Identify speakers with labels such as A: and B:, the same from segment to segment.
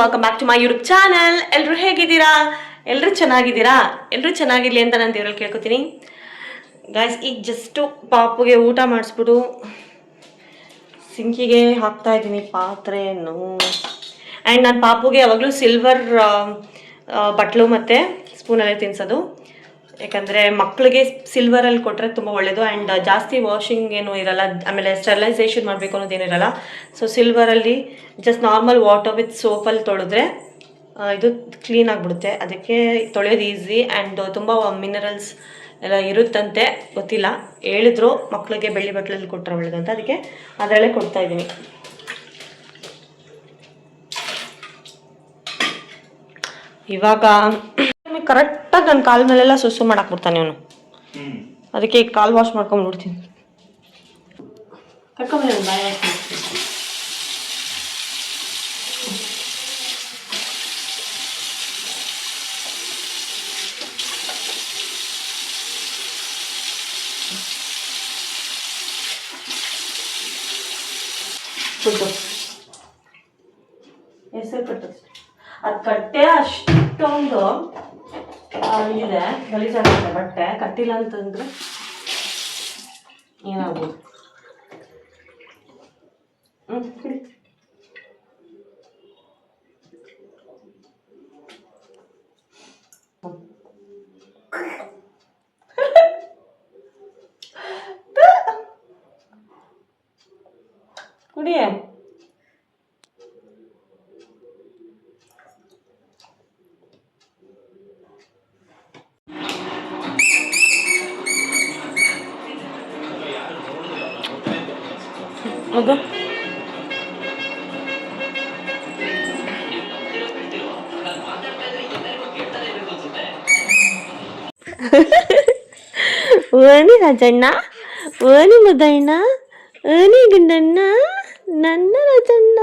A: Welcome back to my YouTube channel. ಎಲ್ಲರೂ ಹೇಗಿದ್ದೀರಾ? ಎಲ್ಲರೂ ಚೆನ್ನಾಗಿದ್ದೀರಾ? ಎಲ್ಲರೂ ಚೆನ್ನಾಗಿರ್ಲಿ ಅಂತ ನಾನು ದೇವರಲ್ಲಿ ಕೇಳ್ಕೊತೀನಿ. ಗಾಯ್ಸ್, ಈಗ ಜಸ್ಟು ಪಾಪುಗೆ ಊಟ ಮಾಡಿಸ್ಬಿಟ್ಟು ಸಿಂಕಿಗೆ ಹಾಕ್ತಾ ಇದ್ದೀನಿ ಪಾತ್ರೆಯನ್ನು. ಆ್ಯಂಡ್ ನಾನು ಪಾಪುಗೆ ಯಾವಾಗಲೂ ಸಿಲ್ವರ್ ಬಟ್ಲು ಮತ್ತು ಸ್ಪೂನಲ್ಲೇ ತಿನ್ನಿಸೋದು. ಯಾಕಂದರೆ ಮಕ್ಕಳಿಗೆ ಸಿಲ್ವರಲ್ಲಿ ಕೊಟ್ಟರೆ ತುಂಬ ಒಳ್ಳೆಯದು. ಆ್ಯಂಡ್ ಜಾಸ್ತಿ ವಾಷಿಂಗ್ ಏನೂ ಇರಲ್ಲ, ಆಮೇಲೆ ಸ್ಟೆರಿಲೈಸೇಷನ್ ಮಾಡಬೇಕು ಅನ್ನೋದೇನಿರಲ್ಲ. ಸೊ ಸಿಲ್ವರಲ್ಲಿ ಜಸ್ಟ್ ನಾರ್ಮಲ್ ವಾಟರ್ ವಿತ್ ಸೋಪಲ್ಲಿ ತೊಳೆದ್ರೆ ಇದು ಕ್ಲೀನ್ ಆಗಿಬಿಡುತ್ತೆ. ಅದಕ್ಕೆ ತೊಳೆಯೋದು ಈಸಿ. ಆ್ಯಂಡ್ ತುಂಬ ಮಿನರಲ್ಸ್ ಎಲ್ಲ ಇರುತ್ತಂತೆ, ಗೊತ್ತಿಲ್ಲ, ಹೇಳಿದ್ರು ಮಕ್ಕಳಿಗೆ ಬೆಳ್ಳಿ ಬಟ್ಲಲ್ಲಿ ಕೊಟ್ಟರೆ ಒಳ್ಳೆಯದು ಅಂತ. ಅದಕ್ಕೆ ಅದರಲ್ಲೇ ಕೊಡ್ತಾಯಿದ್ದೀನಿ. ಇವಾಗ ಕರೆಕ್ಟಾಗಿ ನನ್ನ ಕಾಲ ಮೇಲೆಲ್ಲ ಸುಸು ಮಾಡಾಕ್ಬಿಡ್ತಾನೆ ಅವನು. ಅದಕ್ಕೆ ಈಗ ಕಾಲು ವಾಶ್ ಮಾಡ್ಕೊಂಡ್ಬಿಡ್ತೀನಿ. ಕರ್ಕೊಂಬ ಬಾಯ್ ಹೆಸರು ಕಟ್ಟು. ಅದು ಕಟ್ಟೆ ಅಷ್ಟೊಂದು ಇದೆ, ಗಲೀಜಾಗುತ್ತೆ. ಬಟ್ಟೆ ಕಟ್ಟಿಲ್ಲ ಅಂತಂದ್ರೆ ಏನಾಗ್ಬೋದು. ಕುಡಿಯೇ ಅದು. ಓನಿ ರಾಜಣ್ಣ, ಓನಿ ಮುದ್ದಣ್ಣ, ಓನಿ ಗುಂಡಣ್ಣ, ನನ್ನ ರಾಜಣ್ಣ.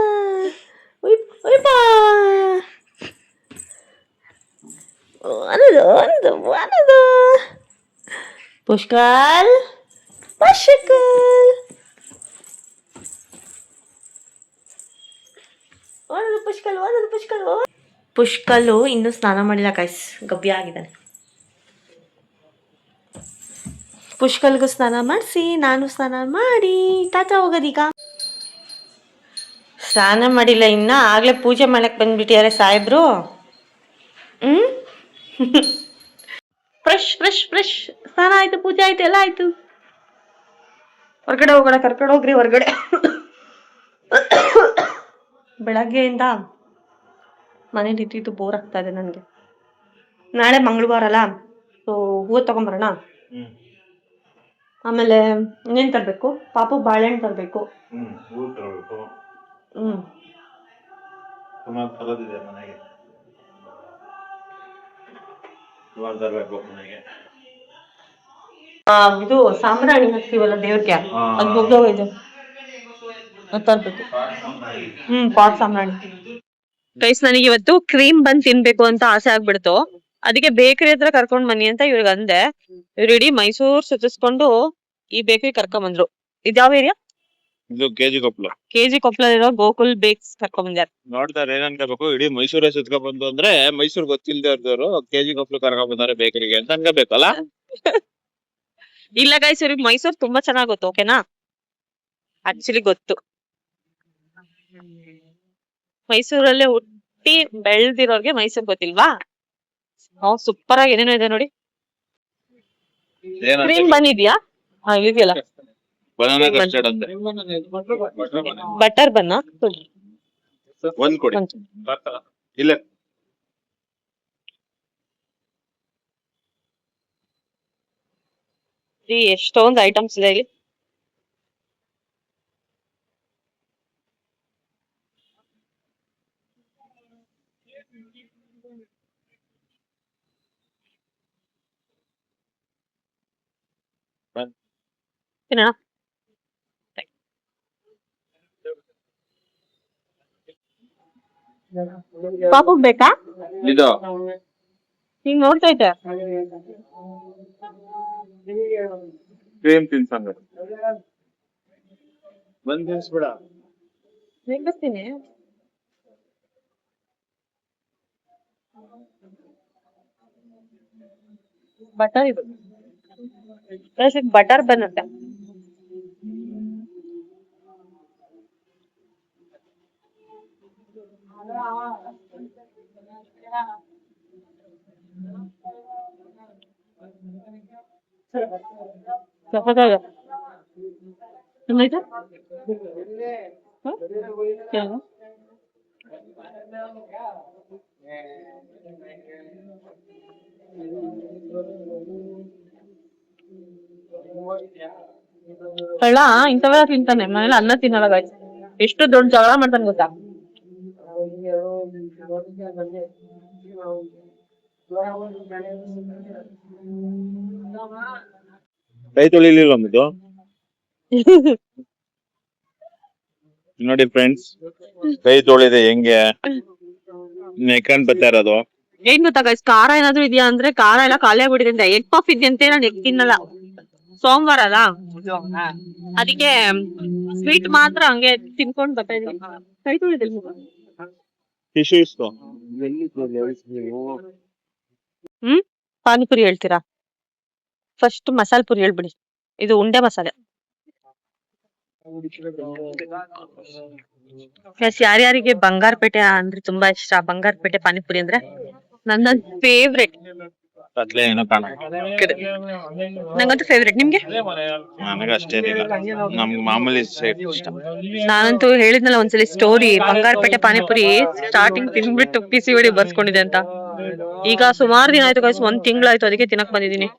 A: ಒನದು ಪುಷ್ಕಲ್ ಪಶಕಲ್ ಪುಷ್ಕಲ್ಲು ಇನ್ನೂ ಸ್ನಾನ ಮಾಡಿಲ್ಲ ಗೈಸ್, ಗಬ್ಬಿ ಆಗಿದ್ದಾನೆ. ಪುಷ್ಕಲ್ಗೂ ಸ್ನಾನ ಮಾಡಿಸಿ ನಾನು ಸ್ನಾನ ಮಾಡಿ ತಾತ ಹೋಗೋದೀಗ. ಸ್ನಾನ ಮಾಡಿಲ್ಲ ಇನ್ನ, ಆಗ್ಲೇ ಪೂಜೆ ಮಾಡಕ್ಕೆ ಬಂದ್ಬಿಟ್ಟಿದ್ದಾರೆ ಸಾಹೇಬ್ರು. ಫ್ರೆಶ್ ಫ್ರೆಶ್ ಫ್ರೆಶ್ ಸ್ನಾನ ಆಯ್ತು, ಪೂಜೆ ಆಯ್ತು, ಎಲ್ಲ ಆಯ್ತು. ಹೊರಗಡೆ ಹೋಗೋಣ, ಕರ್ಕೊಂಡು ಹೋಗ್ರಿ ಹೊರಗಡೆ. ಬೆಳಗ್ಗೆಯಿಂದ ಮನೇಲಿ ಇಟ್ಟಿದ್ದು ಬೋರ್ ಆಗ್ತಾ ಇದೆ ನನಗೆ. ನಾಳೆ ಮಂಗಳವಾರ ಅಲ್ಲ, ಸೊ ಹೂವು ತಗೊಂಬರೋಣ. ಆಮೇಲೆ ಇನ್ನೇನು ತರಬೇಕು? ಪಾಪು ಬಾಳೆಹಣ್ಣು ತರಬೇಕು. ಇದು ಸಾಂಬ್ರಾಣಿ ಹಾಕ್ತೀವಲ್ಲ ದೇವ್ರಿಗೆ, ಅದು ಮುಗ್ದೋಗೈತೆ, ಅದು ತರ್ಬೇಕು. ಪಾಟ್ ಸಾಂಬ್ರಾಣಿ. ಗೈಸ್, ನನಗೆ ಇವತ್ತು ಕ್ರೀಮ್ ಬಂದ್ ತಿನ್ಬೇಕು ಅಂತ ಆಸೆ ಆಗ್ಬಿಡ್ತು. ಅದಕ್ಕೆ ಬೇಕರಿ ಹತ್ರ ಕರ್ಕೊಂಡ್ ಬನ್ನಿ ಅಂತ ಇವ್ರಿಗೆ ಅಂದೆ. ಇವ್ರು ಇಡೀ ಮೈಸೂರ್ ಸುತ್ತಿಸ್ಕೊಂಡು ಈ ಬೇಕರಿ ಕರ್ಕೊಂಡ್ ಬಂದ್ರು. ಇದ್ಯಾವ ಏರಿಯಾ? ಇದು ಕೆಜಿ ಕೊಪ್ಪಳ ಗೋಕುಲ್ ಬೇಕ್ಸ್ ಕರ್ಕೊಂಡ್ ಬಂದ್ಯಾರ. ನೋಡ್ತಾರೆ ಏನ್ ಅನ್ಕೋಬೇಕು, ಇಡೀ ಮೈಸೂರೇ ಸುತ್ಕೊಂಡ್ ಬಂದು ಅಂದ್ರೆ ಮೈಸೂರ್ ಗೊತ್ತಿಲ್ದೇ ಇರ್ದವ್ರು ಕೆಜಿ ಕೊಪ್ಪಳ ಕರ್ಕೊಂಡ್ ಬಂದಾರೆ ಬೇಕರಿಗೆ ಅಂತ ಅನ್ಕೋಬೇಕಲ್ಲ. ಇಲ್ಲ ಗೈಸ್, ಇವ್ರಿಗೆ ಮೈಸೂರ್ ತುಂಬಾ ಚೆನ್ನಾಗ್ ಗೊತ್ತು. ಓಕೆನಾ? ಆಕ್ಚುಲಿ ಗೊತ್ತು. ಮೈಸೂರಲ್ಲೇ ಹುಟ್ಟಿ ಬೆಳ್ದಿರೋರ್ಗೆ ಮೈಸೂರ್ ಗೊತ್ತಿಲ್ವಾ? ಸೂಪರ್ ಆಗಿ ಏನೇನೋ ಇದೆ ನೋಡಿ. ಕ್ರೀಮ್ ಬಂದಿದ್ಯಾ? ಇದೆಯಲ್ಲ ಬಟರ್ ಬನ್ನ ಒಂದ್ ಕೊಡಿ. ಇಲ್ಲ ಎಷ್ಟೊಂದು ಐಟಮ್ಸ್ ಇದೆ ಇಲ್ಲಿ. ತಿನ್ನೋಣ. ಪಾಪುಗ್ ಬೇಕಾ ಇದು? ಹಿಂಗ್ ನೋಡ್ತಾ ಇದ್ದೆ. ಕ್ರೀಮ್ ತಿನ್ಸಂಗ ಬಂದ್ ತಿನ್ಸ್ಬಿಡ. ನೆಂಗಿಸ್ತೀನಿ. ಬಟರ್ ಇದು ಬಟರ್ ಬರುತ್ತೆ. ಕಳ್ಳ ಇಂಥವೆಲ್ಲ ತಿಂತಾನೆ, ಮನೇಲಿ ಅನ್ನ ತಿನ್ನಲ್ಲ guys. ಎಷ್ಟು ದೊಡ್ಡ ಜಗಳ ಮಾಡ್ತಾನೆ ಗೊತ್ತಾ.
B: ಕೈ ತೊಳಿಲಿಲ್ಲ ಇದು ನೋಡಿ ಫ್ರೆಂಡ್ಸ್, ಕೈ ತೊಳಿದೆ ಹೆಂಗೆ ನೆಕ್ಕೊಂಡ್ ಬರ್ತಾ ಇರೋದು.
A: ಏನ್ ಗೊತ್ತಾ ಗೈಸ್, ಖಾರ ಏನಾದ್ರು ಇದೆಯಾ ಅಂದ್ರೆ ಖಾರ ಎಲ್ಲ ಖಾಲಿ ಆಗ್ಬಿಟ್ಟಿದೆ ಅಂತ. ಎಗ್ ಪಫ್ ಇದೆಯಂತೆ, ನಾನು ಎಗ್ ತಿನ್ನಲ್ಲ, ಸೋಮವಾರ ಅಲ್ಲ ಅದಕ್ಕೆ ಸ್ವೀಟ್ ಮಾತ್ರ ಹಂಗೆ ತಿನ್ಕೊಂಡ್ ಬರ್ತಾ ಇದೀನಿ. ಕೈ ತೊಳಿದಿಲ್ಲ.
B: ಟಿಶ್ಯೂ ಇಸ್ಕೋ.
A: ಪಾನಿಪುರಿ ಹೇಳ್ತೀರಾ? ಫಸ್ಟ್ ಮಸಾಲ ಪುರಿ ಹೇಳ್ಬಿಡಿ. ಇದು ಉಂಡೆ ಮಸಾಲೆ. ಯಾರ್ಯಾರಿಗೆ ಬಂಗಾರಪೇಟೆ ಅಂದ್ರೆ ತುಂಬಾ ಇಷ್ಟ, ಬಂಗಾರಪೇಟೆ ಪಾನಿಪುರಿ ಅಂದ್ರೆ ನನ್ನ ಫೇವ್ರೆಟ್. ನಂಗಂತೂ ಫೇವ್ರೆಟ್. ನಿಮ್ಗೆ?
B: ನನಗಷ್ಟೇನಿಲ್ಲ, ನಮ್ಗೆ ಮಾಮೂಲಿ ಇಷ್ಟ.
A: ನಾನಂತೂ ಹೇಳಿದ್ನಲ್ಲ ಒಂದ್ಸಲಿ ಸ್ಟೋರಿ, ಬಂಗಾರಪೇಟೆ ಪಾನಿಪುರಿ ಸ್ಟಾರ್ಟಿಂಗ್ ತಿನ್ಬಿಟ್ಟು ಪಿಸಿವಿಡಿ ಬರ್ಸ್ಕೊಂಡಿದೆ ಅಂತ. ಈಗ ಸುಮಾರು ದಿನ ಆಯ್ತು ಗೈಸ್, 1 ತಿಂಗಳಾಯ್ತು, ಅದಕ್ಕೆ ತಿನ್ನಕ್ ಬಂದಿದೀನಿ.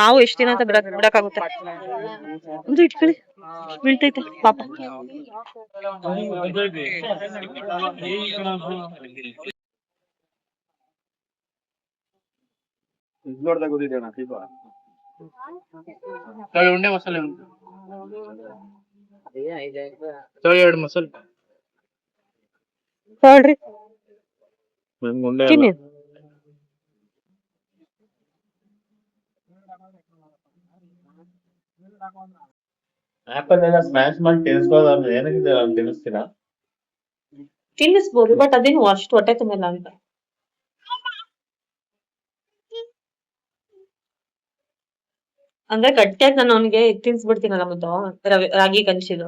A: ನಾವು ಎಷ್ಟ್ ದಿನ ಅಂತ ಬಿಡಕ್ಕಾಗುತ್ತೆ. ಒಂದು ಇಟ್ಕೊಳ್ಳಿ, ಬೀಳ್ತೈತೆ ಪಾಪ.
C: ಉಂಡೆ ಮಸಾಲೆ ಉಂಟು, 2 ಮಸಾಲೆ
A: ನೋಡ್ರಿ,
B: ಉಂಡೆ
A: ತಿನ್ನಿ.
B: ಆಪಲ್ ಎಲ್ಲ ಸ್ಮ್ಯಾಶ್ ಮಾಡಿ ತಿನ್ಸ್ಬೋದಾದ್ರೆ ಏನಕ್ಕೆ ತಿನ್ನಿಸ್ತೀರಾ?
A: ತಿನ್ನಿಸ್ಬೋದು, ಬಟ್ ಅದೇನು ಅಷ್ಟು ಹೊಟ್ಟೆ ತುಂಬಲ್ಲ ಅಂತ. ಅಂದ್ರೆ ಗಟ್ಟಿಯಾಗಿ ನಾನು ಅವನಿಗೆ ತಿನ್ಸ್ಬಿಡ್ತೀನಲ್ಲ ಮತ್ತೆ ರಾಗಿ ಕಂಚಿದು.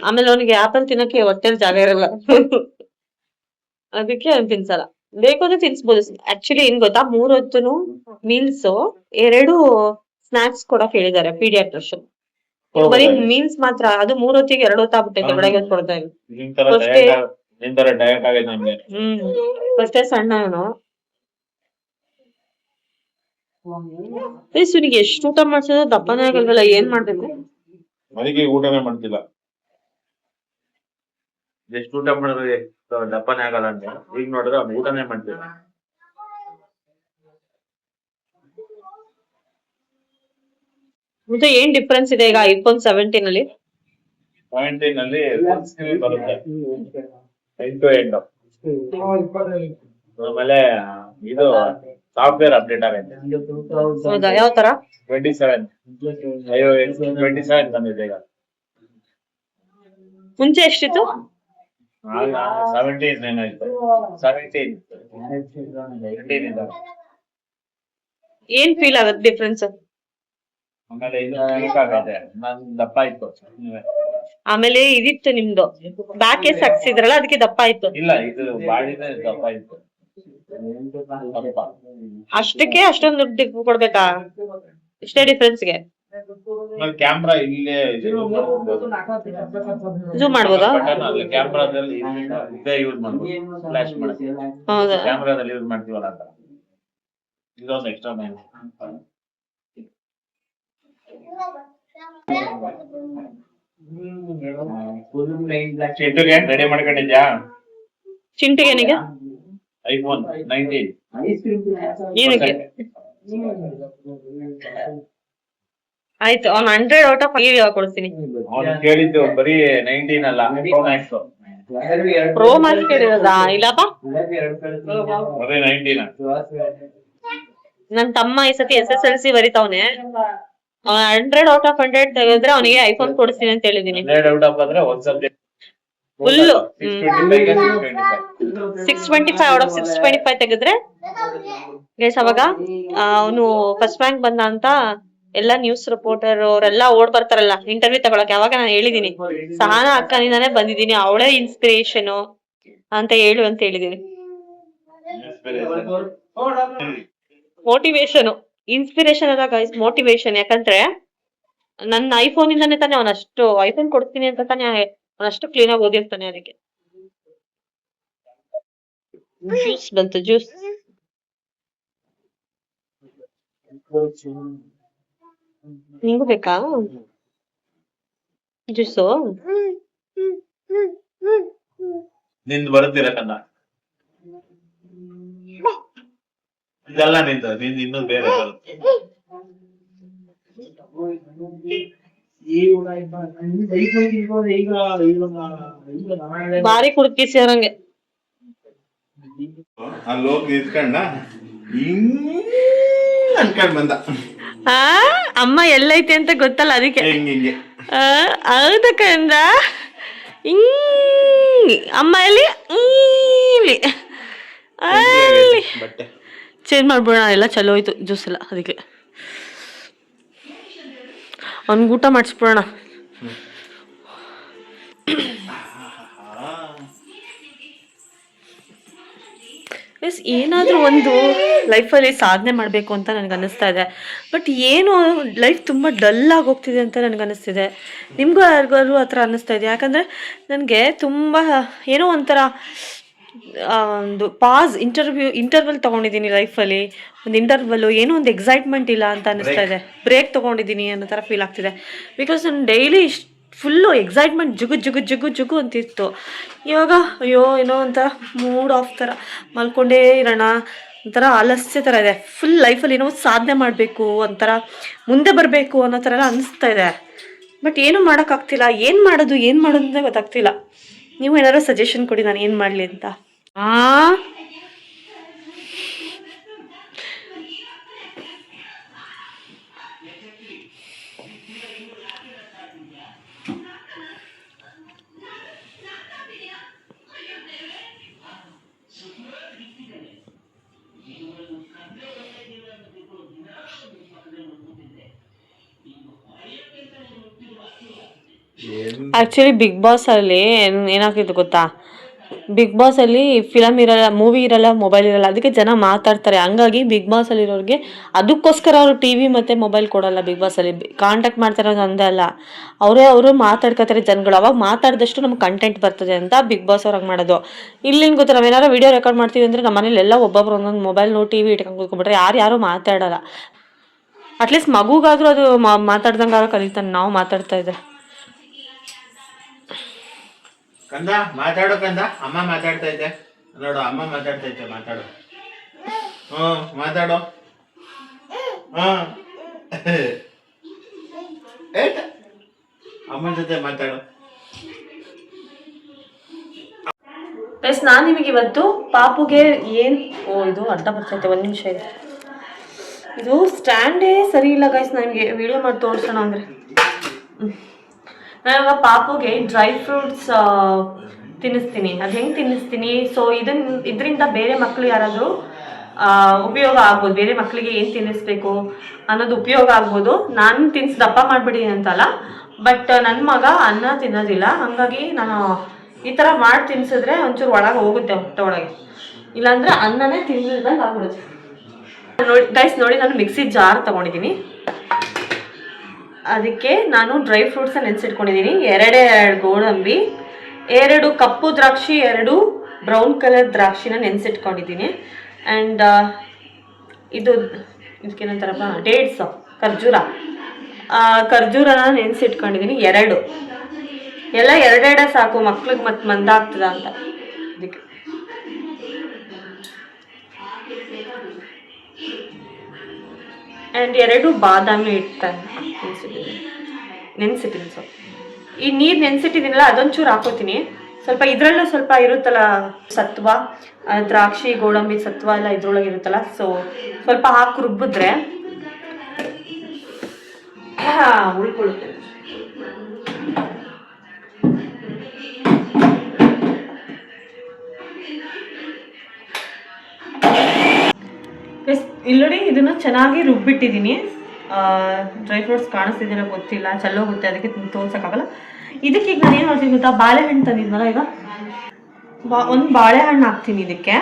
A: ಆಮೇಲೆ ಅವನಿಗೆ ಆಪಲ್ ತಿನ್ನಕ್ಕೆ ಹೊಟ್ಟೆಲ್ ಜಾಗ ಇರಲ್ಲ. ಅದಕ್ಕೆ ಅವ್ನು ತಿನ್ಸಲ್ಲ. ಬೇಕಾದ್ರೆ ತಿನ್ಸ್ಬೋದು. ಆಕ್ಚುಲಿ ಏನ್ ಗೊತ್ತಾ, 3 ಹೊತ್ತುನು ಮೀಲ್ಸ್ 2 ಸ್ನಾಕ್ಸ್ ಕೊಡಕ್ ಹೇಳಿದ್ದಾರೆ ಪೀಡಿಯಾಟ್ರಿಷಿಯನ್. ಬರೀ ಮೀಲ್ಸ್ ಮಾತ್ರ, ಅದು 3 ಹೊತ್ತಿಗೆ 2 ಹೊತ್ತು ಆಗ್ಬಿಟ್ಟೈತೆ. ಬೆಳಗ್ಗೆ ಕೊಡ್ತಾ ಇದ್ರು. ಫಸ್ಟೇ ಸಣ್ಣ ಇವನು. ಇವನಿಗೆ ಎಷ್ಟು ಊಟ ಮಾಡ್ಸಿದ್ರು ದಪ್ಪನೇ ಆಗಲ್ವಲ್ಲ, ಏನ್ ಮಾಡ್ಬೇಕು?
B: ಅದಕ್ಕೆ ಊಟನೇ ಮಾಡ್ತಿಲ್ಲ. ಎಷ್ಟು ಊಟ ಮಾಡಿದ್ರೆ ದಪ್ಪನೇ ಆಗಲ್ಲ ಅಂತ ಈಗ ನೋಡಿದ್ರೆ ಅವ್ನು ಊಟನೇ ಮಾಡ್ತಿಲ್ಲ.
A: ಮತ್ತೆ ಏನ್ ಡಿಫ್ರೆನ್ಸ್ ಇದೆ ಈಗ iPhone 17 ಅಲ್ಲಿ?
B: 17 ಅಲ್ಲಿ ಫುಲ್ ಸ್ಕ್ರೀನ್ ಬರುತ್ತೆ, ಎಂಡ್ ಟು ಎಂಡ್. ಆಮೇಲೆ ಇದು ಸಾಫ್ಟ್ವೇರ್ ಅಪ್ಡೇಟ್ ಆಗೈತೆ.
A: ಹೌದಾ? ಯಾವ ತರ?
B: 27 iOS 27 ಬಂದಿದೆ ಈಗ.
A: ಮುಂಚೆ ಎಷ್ಟಿತ್ತು?
B: 17 ಏನಾಯ್ತು, 17
A: ಏನ್ ಫೀಲ್ ಆಗತ್ತೆ ಡಿಫ್ರೆನ್ಸ್?
B: ಆಮೇಲೆ ಇದು ವೀಕ್ ಆಗೈತೆ, ನನ್ ದಪ್ಪ ಇತ್ತು.
A: ಆಮೇಲೆ ಇದಿತ್ತು ನಿಮ್ದು ಬ್ಯಾಕ್ ಏಸ್ ಹಾಕ್ಸಿದ್ರಲ್ಲ, ಅದಕ್ಕೆ ದಪ್ಪ ಆಯ್ತು.
B: ಇಲ್ಲ, ಇದು ಬಾಡಿನೇ ದಪ್ಪ ಇತ್ತು.
A: ಅಷ್ಟಕ್ಕೆ ಅಷ್ಟೊಂದು ದುಡ್ಡು ಕೊಡ್ಬೇಕಾ? ಇಷ್ಟೇ ಡಿಫ್ರೆನ್ಸ್ಗೆ
B: ಕ್ಯಾಮ್ರಾ ಇಲ್ಲೇ
A: ಝೂಮ್ ಮಾಡ್ಬೋದಾ?
B: ಕ್ಯಾಮ್ರಾದಲ್ಲಿ ಇದೇ ಯೂಸ್ ಮಾಡ್ಬೋದು, ಫ್ಲಾಶ್ ಮಾಡಿ.
A: ಹೌದಾ?
B: ಕ್ಯಾಮ್ರಾದಲ್ಲಿ ಯೂಸ್ ಮಾಡ್ತೀವಲ್ಲ ಅಂತ. ಇದೊಂದು ಎಕ್ಸ್ಟ್ರಾ ಮೈನ್. ಚಿಂಟುಗೆ ರೆಡಿ ಮಾಡ್ಕೊಂಡಿದ್ಯಾ?
A: ಚಿಂಟಿಗೇನಿಗೆ?
B: iPhone 19
A: ಏನಕ್ಕೆ? ಆಯ್ತು, ಅವ್ನು 100 ಔಟ್ ಆಫ್ 5 ಕೊಡ್ತೀನಿ.
B: ಅವ್ನು ಕೇಳಿದ್ದು ಬರೀ 19 ಅಲ್ಲ, Pro Max.
A: ಪ್ರೋ ಮ್ಯಾಕ್ಸ್ ಕೇಳಿರೋದಾ? ಇಲ್ಲಪ್ಪ,
B: ಬರೀ 19.
A: ನನ್ ತಮ್ಮ ಈ ಸತಿ SSLC ಬರೀತಾವನೆ. 100 ಔಟ್ ಆಫ್ 100 ತೆಗೆದ್ರೆ ಅವನಿಗೆ ಐಫೋನ್ ಕೊಡಿಸ್ತೀನಿ ಅಂತ ಹೇಳಿದೀನಿ.
B: 100 ಔಟ್ ಆಫ್ ಅಂದ್ರೆ ಒಂದ್ ಸಬ್ಜೆಕ್ಟ್
A: ಫುಲ್ 625 ಔಟ್ ಆಫ್ 625 ತೆಗೆದ್ರೆ ಗೈಸ್ ಅವಾಗ ಅವನು ಫಸ್ಟ್ ರ್ಯಾಂಕ್ ಬಂದ ಅಂತ ಎಲ್ಲಾ ನ್ಯೂಸ್ ರಿಪೋರ್ಟರ್ ಅವರೆಲ್ಲ ಓಡ್ ಬರ್ತಾರಲ್ಲ ಇಂಟರ್ವ್ಯೂ ತಗೊಳಕ್. ಯಾವಾಗ ನಾನು ಹೇಳಿದೀನಿ ಸಹನಾ ಅಕ್ಕನಿಂದಾನೇ ಬಂದಿದ್ದೀನಿ, ಅವಳೇ ಇನ್ಸ್ಪಿರೇಷನ್ ಅಂತ ಹೇಳು ಅಂತ ಹೇಳಿದೀನಿ. ಮೋಟಿವೇಶನ್, ಇನ್ಸ್ಪಿರೇಷನ್ ಅಲ್ಲ ಗೈಸ್, ಮೋಟಿವೇಶನ್. ಯಾಕಂದ್ರೆ ನನ್ನ ಐಫೋನ್ ಇಂದಾನೆ ತಾನೆ ಅವನಷ್ಟು ಐಫೋನ್ ಕೊಡ್ತೀನಿ ಅಂತ ತಾನೆ ಅವನಷ್ಟು ಕ್ಲೀನ್ ಆಗಿ ಓದಿರ್ತಾನೆ. ಅದಕ್ಕೆ ಜ್ಯೂಸ್ ಬಂತು, ಜ್ಯೂಸ್. ನಿಂಗೂ ಬೇಕಾ ಜ್ಯೂಸು?
B: ನಿಂದು ಬರುತ್ತಿರ ಕನ್ನ ಇದೆಲ್ಲ ನಿಂದು ಇನ್ನೂ ಬೇರೆ ಬರುತ್ತೆ.
A: ಬಾರಿ ಕುಡ್ಕಿ ಸೇರಂಗೆ
B: ಅಲ್ಲಿ ಹೋಗಿ ನಿಂತ್ಕೊಂಡ ಅನ್ಕೊಂಡ್ ಬಂದ.
A: ಅಮ್ಮ ಎಲ್ಲೈತೆ ಅಂತ ಗೊತ್ತಲ್ಲ ಅದಕ್ಕೆ.
B: ಹಿಂಗೆ
A: ಹೌದಕ್ಕಂದ ಅಮ್ಮ ಎಲ್ಲಿ ಅಲ್ಲಿ
B: ಬಟ್ಟೆ
A: ಚೇಂಜ್ ಮಾಡ್ಬಿಡೋಣ. ಎಲ್ಲ ಚಲೋ ಹೋಯ್ತು ಜ್ಯೂಸ್ ಎಲ್ಲ. ಅದಕ್ಕೆ ಅವ್ನಿಗೆ ಊಟ ಮಾಡಿಸ್ಬಿಡೋಣ. ಎಸ್, ಏನಾದರೂ ಒಂದು ಲೈಫಲ್ಲಿ ಸಾಧನೆ ಮಾಡಬೇಕು ಅಂತ ನನಗೆ ಅನ್ನಿಸ್ತಾ ಇದೆ. ಬಟ್ ಏನು ಲೈಫ್ ತುಂಬ ಡಲ್ ಆಗಿ ಹೋಗ್ತಿದೆ ಅಂತ ನನಗೆ ಅನ್ನಿಸ್ತಿದೆ. ನಿಮಗೂ ಯಾರಿಗಾದ್ರು ಆ ಥರ ಅನ್ನಿಸ್ತಾ ಇದೆ? ಯಾಕಂದರೆ ನನಗೆ ತುಂಬ ಏನೋ ಒಂಥರ ಒಂದು ಇಂಟರ್ವಲ್ ತೊಗೊಂಡಿದ್ದೀನಿ ಲೈಫಲ್ಲಿ. ಒಂದು ಇಂಟರ್ವಲ್ಲು ಏನೋ ಒಂದು ಎಕ್ಸೈಟ್ಮೆಂಟ್ ಇಲ್ಲ ಅಂತ ಅನ್ನಿಸ್ತಾ ಇದೆ. ಬ್ರೇಕ್ ತೊಗೊಂಡಿದ್ದೀನಿ ಅನ್ನೋ ಥರ ಫೀಲ್ ಆಗ್ತಿದೆ. ಬಿಕಾಸ್ ನಾನು ಡೈಲಿ ಫುಲ್ಲು ಎಕ್ಸೈಟ್ಮೆಂಟ್ ಜುಗು ಅಂತಿತ್ತು. ಇವಾಗ ಅಯ್ಯೋ ಏನೋ ಒಂಥರ ಮೂಡ್ ಆಫ್ ಥರ ಮಲ್ಕೊಂಡೇ ಇರೋಣ, ಒಂಥರ ಆಲಸ್ಯ ಥರ ಇದೆ. ಫುಲ್ ಲೈಫಲ್ಲಿ ಏನೋ ಸಾಧನೆ ಮಾಡಬೇಕು, ಒಂಥರ ಮುಂದೆ ಬರಬೇಕು ಅನ್ನೋ ಥರ ಎಲ್ಲ ಅನ್ನಿಸ್ತಾ ಇದೆ. ಬಟ್ ಏನೂ ಮಾಡೋಕ್ಕಾಗ್ತಿಲ್ಲ. ಏನು ಮಾಡೋದು ಅಂತ ಗೊತ್ತಾಗ್ತಿಲ್ಲ. ನೀವು ಏನಾದ್ರು ಸಜೆಷನ್ ಕೊಡಿ, ನಾನು ಏನು ಮಾಡಲಿ ಅಂತ. ಆಕ್ಚುಲಿ ಬಿಗ್ ಬಾಸ್ ಅಲ್ಲಿ ಏನಾಗ್ತಿತ್ತು ಗೊತ್ತಾ? ಬಿಗ್ ಬಾಸ್ ಅಲ್ಲಿ ಫಿಲಮ್ ಇರಲ್ಲ, ಮೂವಿ ಇರಲ್ಲ, ಮೊಬೈಲ್ ಇರಲ್ಲ. ಅದಕ್ಕೆ ಜನ ಮಾತಾಡ್ತಾರೆ. ಹಂಗಾಗಿ ಬಿಗ್ ಬಾಸ್ ಅಲ್ಲಿ ಇರೋರಿಗೆ ಅದಕ್ಕೋಸ್ಕರ ಅವರು ಟಿವಿ ಮತ್ತೆ ಮೊಬೈಲ್ ಕೊಡಲ್ಲ. ಬಿಗ್ ಬಾಸ್ ಅಲ್ಲಿ ಕಾಂಟ್ಯಾಕ್ಟ್ ಮಾಡ್ತಾರೆ ಅಂದೇ ಅಲ್ಲ, ಅವರು ಮಾತಾಡ್ಕೋತಾರೆ ಜನಗಳು. ಅವಾಗ ಮಾತಾಡಿದಷ್ಟು ನಮ್ಗೆ ಕಂಟೆಂಟ್ ಬರ್ತದೆ ಅಂತ ಬಿಗ್ ಬಾಸ್ ಅವ್ರಾಗ ಮಾಡೋದು. ಇಲ್ಲಿನ ಗೊತ್ತಾ, ನಾವೇನಾರು ವಿಡಿಯೋ ರೆಕಾರ್ಡ್ ಮಾಡ್ತೀವಿ ಅಂದ್ರೆ ನಮ್ಮ ಮನೇಲಿ ಎಲ್ಲ ಒಬ್ಬೊಬ್ರು ಒಂದೊಂದು ಮೊಬೈಲ್ ನೋಡಿ ಟಿವಿ ಇಟ್ಕೊಂಡು ಕೂತ್ಕೊಂಡ್ಬಿಟ್ರೆ ಯಾರು ಮಾತಾಡಲ್ಲ. ಅಟ್ಲೀಸ್ಟ್ ಮಗುಗಾದ್ರೂ ಅದು ಮಾತಾಡ್ದಂಗಾರ ಕಲಿತಾನೆ. ನಾವು ಮಾತಾಡ್ತಾ ಇದ್ರೆ
B: ಕಂದ ಮಾತಾಡೋ ಕಂದ, ಅಮ್ಮ ಮಾತಾಡ್ತಾ ಇದ್ದೆ ನೋಡು, ಅಮ್ಮ ಮಾತಾಡ್ತಾ ಇದ್ದೆ, ಮಾತಾಡು. ಮಾತಾಡೋ. ಅಮ್ಮನ ಜೊತೆ ಮಾತಾಡು.
A: ನಾನು ನಿಮಗೆ ಇವತ್ತು ಪಾಪುಗೆ ಇದು ಅಡ್ಡ ಬರ್ತೈತೆ. 1 ನಿಮಿಷ ಇದೆ. ಇದು ಸ್ಟ್ಯಾಂಡೇ ಸರಿ ಇಲ್ಲ ಗೈಸ್. ನನಗೆ ವಿಡಿಯೋ ಮಾಡಿ ತೋರಿಸೋಣ ಅಂದರೆ ನಾನಿವಾಗ ಪಾಪುಗೆ ಡ್ರೈ ಫ್ರೂಟ್ಸ್ ತಿನ್ನಿಸ್ತೀನಿ. ಅದು ಹೆಂಗೆ ತಿನ್ನಿಸ್ತೀನಿ? ಸೊ ಇದರಿಂದ ಬೇರೆ ಮಕ್ಕಳು ಯಾರಾದರೂ ಉಪಯೋಗ ಆಗ್ಬೋದು. ಬೇರೆ ಮಕ್ಕಳಿಗೆ ಏನು ತಿನ್ನಿಸ್ಬೇಕು ಅನ್ನೋದು ಉಪಯೋಗ ಆಗ್ಬೋದು. ನಾನು ದಪ್ಪ ಮಾಡಿಬಿಡಿ ಅಂತಲ್ಲ, ಬಟ್ ನನ್ನ ಮಗ ಅನ್ನ ತಿನ್ನೋದಿಲ್ಲ. ಹಾಗಾಗಿ ನಾನು ಈ ಥರ ಮಾಡಿ ತಿನ್ಸಿದ್ರೆ ಒಂಚೂರು ಒಳಗೆ ಹೋಗುತ್ತೆ, ಹೊಟ್ಟೆ ಒಳಗೆ. ಇಲ್ಲಾಂದರೆ ಅನ್ನನೇ ತಿನ್ನಿಲ್ದಂಗೆ ಆಗ್ಬಿಡುತ್ತೆ. ನೋಡಿ ನಾನು ಮಿಕ್ಸಿ ಜಾರ್ ತೊಗೊಂಡಿದ್ದೀನಿ. ಅದಕ್ಕೆ ನಾನು ಡ್ರೈ ಫ್ರೂಟ್ಸ್ ನೆನೆಸಿಟ್ಕೊಂಡಿದ್ದೀನಿ. 2 ಗೋಡಂಬಿ, 2 ಕಪ್ಪು ದ್ರಾಕ್ಷಿ, 2 ಬ್ರೌನ್ ಕಲರ್ ದ್ರಾಕ್ಷಿನ ನೆನೆಸಿಟ್ಕೊಂಡಿದ್ದೀನಿ. And ಇದಕ್ಕೇನಂತಾರಪ್ಪ, dates, ಖರ್ಜೂರನ ನೆನೆಸಿಟ್ಕೊಂಡಿದ್ದೀನಿ 2. ಎಲ್ಲ 2 ಸಾಕು, ಮಕ್ಳಿಗೆ ಮತ್ತೆ ಮಂದಾಗ್ತದ ಅಂತ. ಅದಕ್ಕೆ ಆ್ಯಂಡ್ 2 ಬಾದಾಮಿ ಇಡ್ತಾನೆ ನೆನೆಸಿಟ್ಟಿದ್ದೀನಿ. ಸೊ ಈ ನೀರು ನೆನೆಸಿಟ್ಟಿದ್ದೀನಲ್ಲ ಅದೊಂಚೂರು ಹಾಕೋತೀನಿ. ಸ್ವಲ್ಪ ಇದರಲ್ಲೂ ಸ್ವಲ್ಪ ಇರುತ್ತಲ್ಲ ಸತ್ವ, ದ್ರಾಕ್ಷಿ ಗೋಡಂಬಿ ಸತ್ವ ಎಲ್ಲ ಇದ್ರೊಳಗೆ ಇರುತ್ತಲ್ಲ. ಸೊ ಸ್ವಲ್ಪ ಹಾಕಿ ರುಬ್ಬಿದ್ರೆ ಉಳ್ಕೊಳ್ಳುತ್ತೆ. ಇಲ್ಲಿ ನೋಡಿ ಇದನ್ನು ಚೆನ್ನಾಗಿ ರುಬ್ಬಿಟ್ಟಿದ್ದೀನಿ. ಡ್ರೈ ಫ್ರೂಟ್ಸ್ ಕಾಣಿಸ್ತಿದ್ದೀರ ಗೊತ್ತಿಲ್ಲ, ಚಲ್ಲೋಗುತ್ತೆ, ಅದಕ್ಕೆ ತೋರ್ಸೋಕ್ಕಾಗಲ್ಲ. ಇದಕ್ಕೆ ಈಗ ನಾನು ಏನು ಮಾಡ್ತೀನಿ ಗೊತ್ತಾ, ಬಾಳೆಹಣ್ಣು ತಂದಿದ್ನಲ್ಲ, ಈಗ ಒಂದು ಬಾಳೆಹಣ್ಣು ಹಾಕ್ತೀನಿ ಇದಕ್ಕೆ.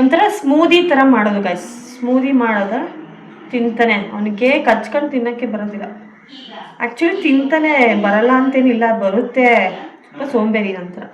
A: ಒಂಥರ ಸ್ಮೂದಿ ಥರ ಮಾಡೋದು ಗೈಸ್. ಸ್ಮೂದಿ ಮಾಡೋದು ತಿಂತಾನೆ, ಅವನಿಗೆ ಕಚ್ಕೊಂಡು ತಿನ್ನೋಕ್ಕೆ ಬರೋದಿಲ್ಲ. ಆ್ಯಕ್ಚುಲಿ ತಿಂತಾನೆ, ಬರಲ್ಲ ಅಂತೇನಿಲ್ಲ, ಬರುತ್ತೆ, ಸೋಂಬೇರಿ ನಂತರ.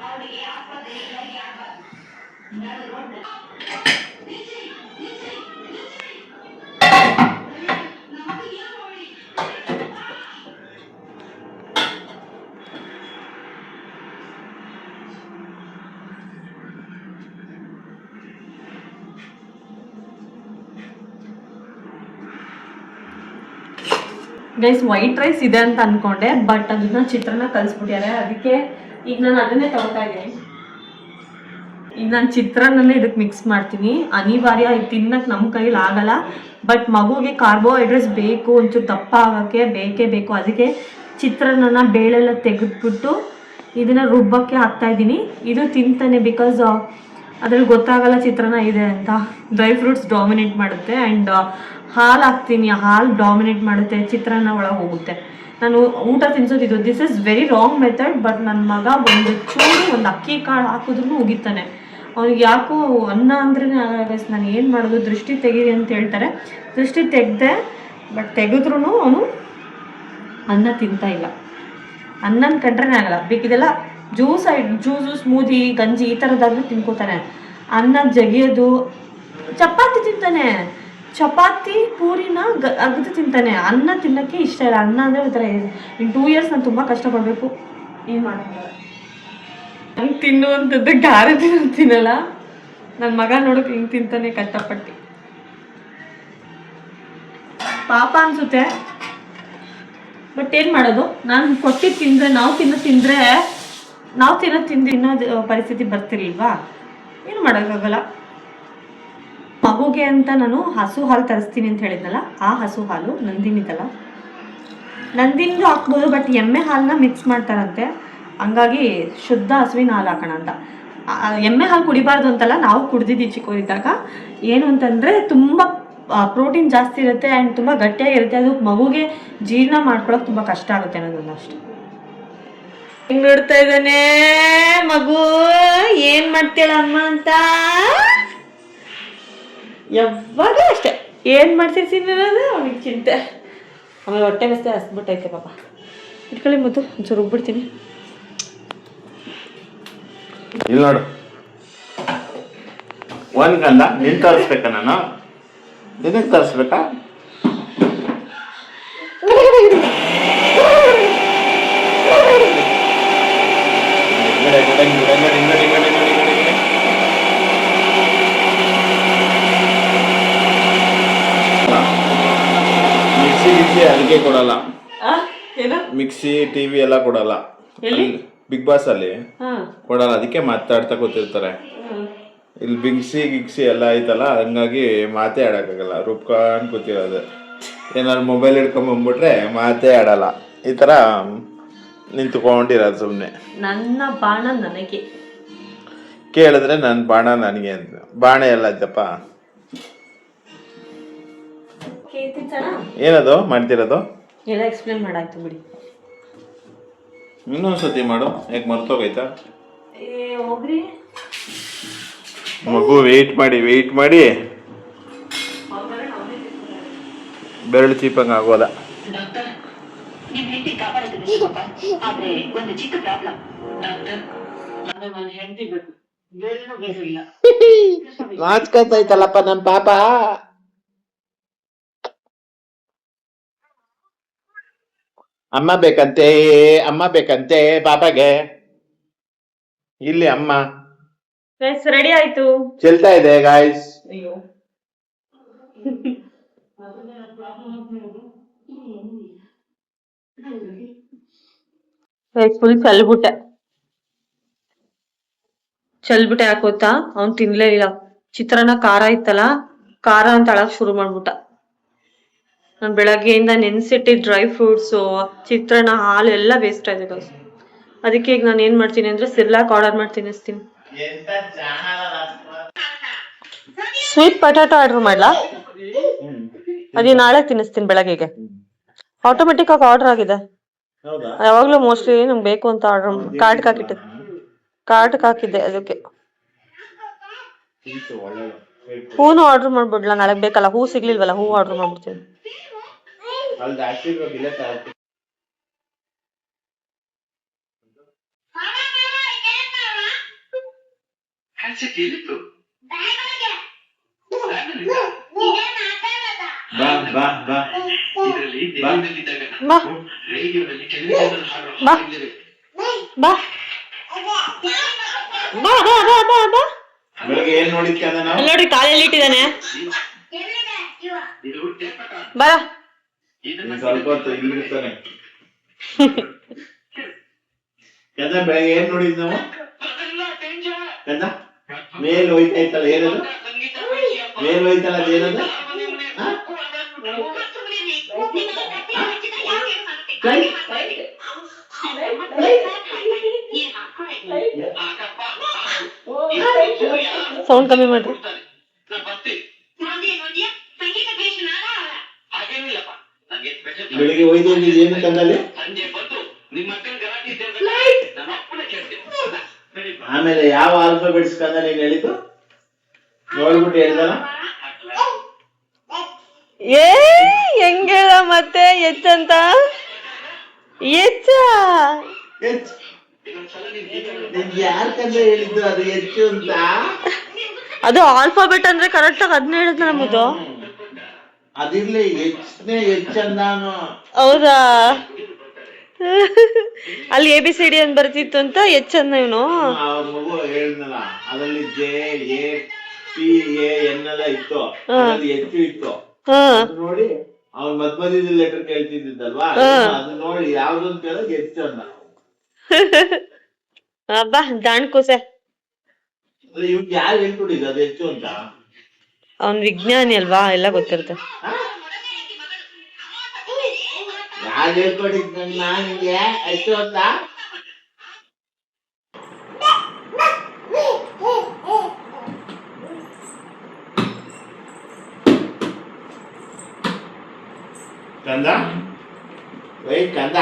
A: ಗೈಸ್ ವೈಟ್ ರೈಸ್ ಇದೆ ಅಂತ ಅನ್ಕೊಂಡೆ, ಬಟ್ ಅದನ್ನ ಚಿತ್ರಾನ್ನ ಕಲಿಸ್ಬಿಟ್ಟಾರೆ. ಅದಕ್ಕೆ ಈಗ ನಾನು ಅದನ್ನೇ ತಗೋತಾ ಇದ್ದೀನಿ. ಈಗ ನಾನು ಚಿತ್ರಾನ್ನನೇ ಇದಕ್ಕೆ ಮಿಕ್ಸ್ ಮಾಡ್ತೀನಿ. ಅನಿವಾರ್ಯ, ಇದು ತಿನ್ನಕ್ಕೆ ನಮ್ಮ ಕೈಲಿ ಆಗಲ್ಲ, ಬಟ್ ಮಗುಗೆ ಕಾರ್ಬೋಹೈಡ್ರೇಟ್ಸ್ ಬೇಕು, ಒಂಚೂರು ದಪ್ಪ ಆಗೋಕ್ಕೆ ಬೇಕೇ ಬೇಕು. ಅದಕ್ಕೆ ಚಿತ್ರಾನ್ನ ಬೇಳೆಲ್ಲ ತೆಗೆದ್ಬಿಟ್ಟು ಇದನ್ನು ರುಬ್ಬಕ್ಕೆ ಹಾಕ್ತಾ ಇದ್ದೀನಿ. ಇದು ತಿಂತಾನೆ, ಬಿಕಾಸ್ ಅದ್ರಲ್ಲಿ ಗೊತ್ತಾಗಲ್ಲ ಚಿತ್ರಾನ್ನ ಇದೆ ಅಂತ. ಡ್ರೈ ಫ್ರೂಟ್ಸ್ ಡಾಮಿನೇಟ್ ಮಾಡುತ್ತೆ, ಆ್ಯಂಡ್ ಹಾಲು ಹಾಕ್ತೀನಿ, ಹಾಲು ಡಾಮಿನೇಟ್ ಮಾಡುತ್ತೆ, ಚಿತ್ರಾನ್ನ ಒಳಗೆ ಹೋಗುತ್ತೆ. ನಾನು ಊಟ ತಿನ್ಸೋದು ಇದು. This is very wrong method, but ನನ್ನ ಮಗ ಒಂದು ಚೂರು ಒಂದು ಅಕ್ಕಿ ಕಾಳು ಹಾಕಿದ್ರೂ ಉಗಿತಾನೆ. ಅವ್ನಿಗೆ ಯಾಕೋ ಅನ್ನ ಅಂದ್ರೆ ಆಗಲ್ಲ. ನಾನು ಏನು ಮಾಡೋದು, ದೃಷ್ಟಿ ತೆಗೀರಿ ಅಂತ ಹೇಳ್ತಾರೆ, ದೃಷ್ಟಿ ತೆಗೆದೆ, ಬಟ್ ತೆಗೆದ್ರೂ ಅವನು ಅನ್ನ ತಿಂತಾ ಇಲ್ಲ. ಅನ್ನನ ಕಂಡ್ರೆ ಆಗಲ್ಲ. ಬೇಕಿದೆಲ್ಲ ಜ್ಯೂಸು, ಸ್ಮೂದಿ, ಗಂಜಿ ಈ ಥರದ್ದಾದ್ರೂ ತಿನ್ಕೋತಾನೆ. ಅನ್ನ ಜಗಿಯೋದು, ಚಪಾತಿ ತಿಂತಾನೆ, ಚಪಾತಿ ಪೂರಿನ ಅಗದು ತಿಂತಾನೆ. ಅನ್ನ ತಿನ್ನೋಕ್ಕೆ ಇಷ್ಟ ಇಲ್ಲ. ಅನ್ನ ಅಂದರೆ ಒಂಥರ ಇನ್ 2 years ನಾನು ತುಂಬ ಕಷ್ಟಪಡಬೇಕು. ಏನು ಮಾಡೋದು, ಹಂಗೆ ತಿನ್ನುವಂಥದ್ದು ಗಾರೆ ತಿನ್ನಲ್ಲ. ನನ್ನ ಮಗ ನೋಡೋಕೆ ಹಿಂಗೆ ತಿಂತಾನೆ ಕಷ್ಟಪಟ್ಟು. ಪಾಪ ಅನಿಸುತ್ತೆ, ಬಟ್ ಏನು ಮಾಡೋದು, ನಾನು ಕೊಟ್ಟಿದ್ದು ತಿಂದರೆ, ನಾವು ತಿನ್ನೋ ಪರಿಸ್ಥಿತಿ ಬರ್ತಿರ್ಲಿಲ್ವಾ, ಏನು ಮಾಡೋಕ್ಕಾಗಲ್ಲ. ಮಗುಗೆ ಅಂತ ನಾನು ಹಸು ಹಾಲು ತರಿಸ್ತೀನಿ ಅಂತ ಹೇಳಿದ್ನಲ್ಲ, ಆ ಹಸು ಹಾಲು ನಂದಿನಿದಲ್ಲ, ನಂದಿನಿದು ಹಾಕ್ಬೋದು, ಬಟ್ ಎಮ್ಮೆ ಹಾಲನ್ನ ಮಿಕ್ಸ್ ಮಾಡ್ತಾರಂತೆ. ಹಂಗಾಗಿ ಶುದ್ಧ ಹಸುವಿನ ಹಾಲು ಹಾಕೋಣ ಅಂತ. ಎಮ್ಮೆ ಹಾಲು ಕುಡಿಬಾರ್ದು ಅಂತಲ್ಲ, ನಾವು ಕುಡ್ದಿದ್ದೀವಿ ಚಿಕ್ಕವರಿದ್ದಾಗ. ಏನು ಅಂತಂದರೆ ತುಂಬ ಪ್ರೋಟೀನ್ ಜಾಸ್ತಿ ಇರುತ್ತೆ ಆ್ಯಂಡ್ ತುಂಬ ಗಟ್ಟಿಯಾಗಿರುತ್ತೆ. ಅದು ಮಗುಗೆ ಜೀರ್ಣ ಮಾಡ್ಕೊಳಕ್ಕೆ ತುಂಬ ಕಷ್ಟ ಆಗುತ್ತೆ ಅನ್ನೋದನ್ನ ಅಷ್ಟೆ. ಹಿಂಗೆ ನೋಡ್ತಾ ಇದ್ದಾನೆ ಮಗು, ಏನು ಮಾಡ್ತೀಳ ಅಮ್ಮ ಅಂತ. ಯಾವಾಗ ಅಷ್ಟೆ, ಏನು ಮಾಡ್ತಿರ್ತೀನಿ ಅನ್ನೋದು ಅವನಿಗೆ ಚಿಂತೆ. ಆಮೇಲೆ ಹೊಟ್ಟೆ ಬೆಸ್ತೆ ಹಸ್ಬಿಟ್ಟೈತೆ ಪಾಪ. ಇಟ್ಕೊಳ್ಳಿ ಮತ್ತು ಒಂಚೂರು ರುಬ್ಬಿಡ್ತೀನಿ.
B: ಇಲ್ಲಿ ನೋಡು, ಒಂದು ಗಂಧ ನಿನ್ ತರಿಸ್ಬೇಕಾ, ನಾನು ನಿನಗೆ ತರಿಸ್ಬೇಕಾ? ಮಿಕ್ಸಿ ಅದಕ್ಕೆ ಕೊಡಲ್ಲ, ಮಿಕ್ಸಿ ಟಿವಿ ಎಲ್ಲ ಕೊಡಲ್ಲ. ಬಿಗ್ ಬಾಸ್ ಅಲ್ಲಿ ಕೊಡಲ್ಲ, ಅದಕ್ಕೆ ಮಾತಾಡ್ತಾ ಕೂತಿರ್ತಾರೆ. ಇಲ್ಲಿ ಗಿಕ್ಸಿ ಎಲ್ಲ ಐತಲ್ಲ, ಹಂಗಾಗಿ ಮಾತೇ ಆಡಕ್ಕಾಗಲ್ಲ, ರುಬ್ಕೊಂಡು ಕೂತಿರೋದು. ಏನಾದ್ರು ಮೊಬೈಲ್ ಹಿಡ್ಕೊಂಬಂದ್ಬಿಟ್ರೆ ಮಾತೇ ಆಡಲ್ಲ. ಈ ಥರ ನಿಂತ್ಕೊಂಡಿರೋದು ಸುಮ್ಮನೆ.
A: ನನ್ನ ಬಾಣ ನನಗೆ
B: ಕೇಳಿದ್ರೆ ನನ್ನ ಬಾಣ ನನಗೆ ಅಂತ. ಬಾಣ ಎಲ್ಲ ಆಯ್ತಪ್ಪ. ಏನದು ಮಾಡ್ತಿರೋದು?
A: ಎಲ್ಲ ಎಕ್ಸ್ಪ್ಲೇನ್ ಮಾಡಾಯ್ತು ಬಿಡಿ.
B: ಇನ್ನೊಂದ್ಸತಿ ಮಾಡು, ಯಾಕೆ ಮರ್ತೋಗೈತಾ?
A: ಹೋಗ್ರಿ
B: ಮಗು, ವೆಯ್ಟ್ ಮಾಡಿ ಬೆರಳು ಚೀಪಂಗೆ ಆಗೋದ. ನಾಚ್ಕೈತಲ್ಲಪ್ಪ ನಮ್ಮ ಪಾಪ. ಅಮ್ಮ ಬೇಕಂತೆ ಪಾಪಗೆ. ಇಲ್ಲಿ ಅಮ್ಮ
A: ರೆಡಿ ಆಯ್ತು,
B: ಚೆಲ್ತಾ ಇದೆ ಗಾಯ್ಸ್.
A: ಅಯ್ಯೋ ಫುಲ್ ಚಲ್ಬಿಟ್ಟೆ ಹಾಕೋತಾ. ಅವ್ನು ತಿನ್ಲೇ ಇಲ್ಲ. ಚಿತ್ರಾನ್ನ ಖಾರ ಇತ್ತಲ್ಲ, ಖಾರ ಅಂತ ಅಳಕ್ ಶುರು ಮಾಡ್ಬಿಟ್ಟ. ನಾನು ಬೆಳಗ್ಗೆಯಿಂದ ನೆನ್ಸಿಟ್ಟಿದ್ದ ಡ್ರೈ ಫ್ರೂಟ್ಸು, ಚಿತ್ರಾನ್ನ, ಹಾಲು ಎಲ್ಲ ವೇಸ್ಟ್ ಆಯ್ತು ಗೈಸ್. ಅದಕ್ಕೆ ಈಗ ನಾನು ಏನ್ ಮಾಡ್ತೀನಿ ಅಂದ್ರೆ ಸಿರ್ಲಾಕ್ ಆರ್ಡರ್ ಮಾಡಿ ತಿನ್ನಿಸ್ತೀನಿ. ಸ್ವೀಟ್ ಪೊಟ್ಯಾಟೊ ಆರ್ಡರ್ ಮಾಡ್ಲಾ? ಅದೇ ನಾಳೆ ತಿನ್ನಿಸ್ತೀನಿ ಬೆಳಗ್ಗೆಗೆ. ಆಟೋಮೆಟಿಕ್ ಆಗಿ ಆರ್ಡರ್ ಆಗಿದೆ.
B: ಹೌದಾ?
A: ಯಾವಾಗ್ಲೂ ಮೋಸ್ಟ್ಲಿ ನಂಗೆ ಬೇಕು ಅಂತ ಆರ್ಡರ್ ಕಾರ್ಟ್ ಹಾಕಿದ್ದೆ ಅದಕ್ಕೆ. ಹೂನು ಆರ್ಡರ್ ಮಾಡ್ಬಿಡ್ಲಾ? ನಾಳೆ ಬೇಕಲ್ಲ, ಹೂ ಸಿಗ್ಲಿಲ್ವಲ್ಲ, ಹೂ ಆರ್ಡರ್ ಮಾಡ್ಬಿಡ್ತೀನಿ.
B: ಬಾ ಬಾ ಬಾ
A: ಬಾ ಬಾ ಬಾ ಬಾ ಬಾ ಬಾ ಬಾ ಬಾ.
B: ಬೆಳಗ್ಗೆ ಏನ್ ನೋಡಿದ್ಕೆ ಅಂದ್ರೆ ನಾವು
A: ನೋಡಿ ಕಾಲಲ್ಲಿ ಇಟ್ಟಿದ್ದಾನೆ. ಬಾ
B: ಸ್ವಲ್ಪ ಹೊತ್ತು ಇಲ್ಲಿ ಇರ್ತಾನೆ. ಕಂದ ಬೆಳಗ್ಗೆ ಏನ್ ನೋಡಿದ್ ನಾವು? ಕಂದ ಮೇಲ್ ಹೋಯ್ತಾ ಇತ್ತಲ್ಲ, ಏನದು ಮೇಲ್ ಹೋಯ್ತಲ್ಲ, ಅದೇನದು?
A: ಸೌಂಡ್ ಕಮ್ಮಿ ಮಾಡ್ರಿ.
B: ಬೆಳಿಗ್ಗೆ ಹೋಯ್ತು ಏನು ಕಂದಲ್ಲಿ? ಆಮೇಲೆ ಯಾವ ಆಲ್ಫಾಬೆಟ್ಸ್ ಕಂದ ನೀನ್ ಹೇಳಿದ್ದು ನೋಡ್ಬಿಟ್ಟು ಹೇಳ್ದಲ್ಲ?
A: ಏ ಹೆಂಗೇಳ ಮತ್ತೆ ಎಚ್ ಅಂತ? ಎಚ್
B: ಯಾರ್ ಕಂದ ಹೇಳಿದ್ದು ಅದು ಹೆಚ್ಚು ಅಂತ?
A: ಅದು ಆಲ್ಫಾಬೆಟ್ ಅಂದ್ರೆ ಕರೆಕ್ಟ್ ಆಗಿ ಅದನ್ನ ಹೇಳಿದ್ನ ನಮ್ಮದು.
B: ಅದಿರ್ಲಿ, ಹೆಚ್ಚ್ ಅಂದಾನು.
A: ಹೌದಾ? ಅಲ್ಲಿ ABCD ಅಂತ ಬರ್ತಿತ್ತು ಅಂತ ಎಚ್ ಅಂದ ಇವನು.
B: ಅವ್ರ ಮಗು ಹೇಳಿದ್ನಲ್ಲ, ಅದ್ರಲ್ಲಿ JAPAN ಎಲ್ಲ ಇತ್ತು, ಅದ್ರಲ್ಲಿ ಹೆಚ್ಚು ಇತ್ತು. ನೋಡಿ ಅವ್ನ್ ಮಧ್ಯ ಲೆಟರ್ ಕೇಳ್ತಿದ್ದಲ್ವಾ, ಅದು ನೋಡಿ ಯಾವ್ದು ಅಂತ ಹೇಳೋದು ಹೆಚ್ಚು ಅಂದ.
A: ಅಬ್ಬಾ ದಾಣ್ ಕೂಸೆ.
B: ಇವ್ಗೆ ಯಾರು ಹೇಳ್ಕೊಟ್ಟಿದ್ದು ಅದು ಹೆಚ್ಚು ಅಂತ?
A: ಅವ್ನ್ ವಿಜ್ಞಾನಿ ಅಲ್ವಾ, ಎಲ್ಲ ಗೊತ್ತಿರುತ್ತೆ.
B: ಯಾರು ಹೇಳ್ಕೊಟ್ಟಿದ್ ನಿಂಗೆ ಹೆಚ್ಚು ಅಂತ? ಕಂದ ಕಂದ,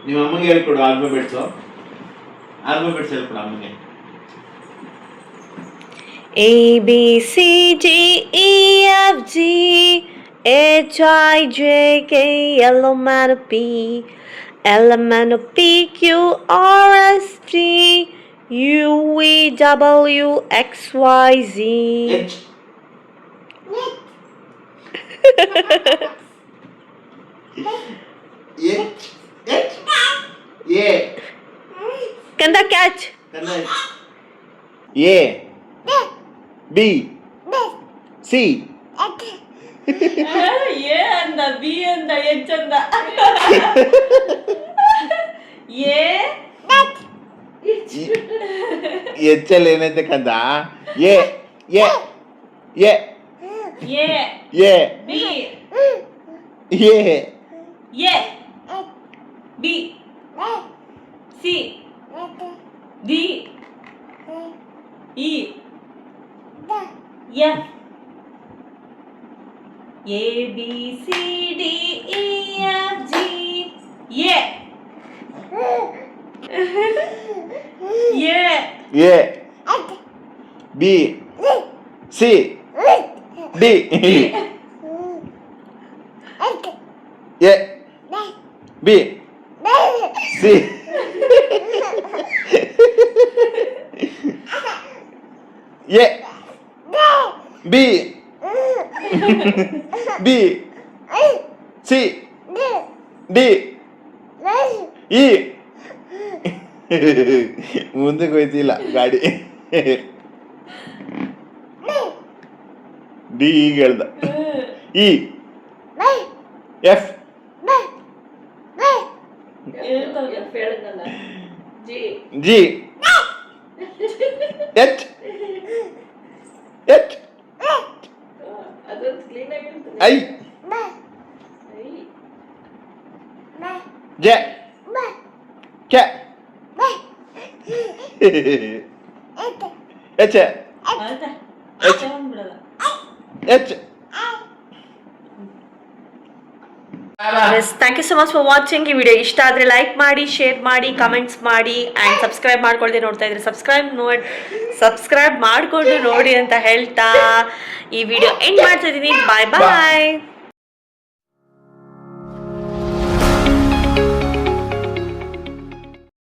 B: ನಿಮ್ಮ ಅಮ್ಮಗೆ ಹೇಳ್ಕೊಡು ಆಲ್ಫಾಬೆಟ್ಸ್ ಹೇಳ್ಕೊಡು ಅಮ್ಮಗೆ.
A: ABCDEFG HIJK LMNOP QRST UVWXYZ. Can that catch?
B: A B C.
A: A and B and H and
B: ಹೆಚ್ಚಲ್ಲಿ ಏನೈತೆ ಕಂದ? A A A A
A: B
B: A
A: B C D E F A B C D E F G A
B: A B C D A B C A B B C D E. ಮುಂದಕ್ಕೆ ಹೋಯ್ತಿಲ್ಲ ಗಾಡಿ. D ಈಗ ಹೇಳ್ದ. E F G H H I J K H H
A: thank you so much for watching. ಈ video ಇಷ್ಟ ಆದರೆ like ಮಾಡಿ, share ಮಾಡಿ, ಕಮೆಂಟ್ಸ್ ಮಾಡಿ ಆ್ಯಂಡ್ ಸಬ್ಸ್ಕ್ರೈಬ್ ಮಾಡ್ಕೊಳ್ದೆ ನೋಡ್ತಾ ಇದ್ರೆ ಸಬ್ಸ್ಕ್ರೈಬ್ ಮಾಡಿಕೊಂಡು ನೋಡಿ ಅಂತ ಹೇಳ್ತಾ ಈ ವಿಡಿಯೋ ಎಂಡ್ ಮಾಡ್ತಾ ಇದ್ದೀನಿ. ಬಾಯ್ ಬಾಯ್.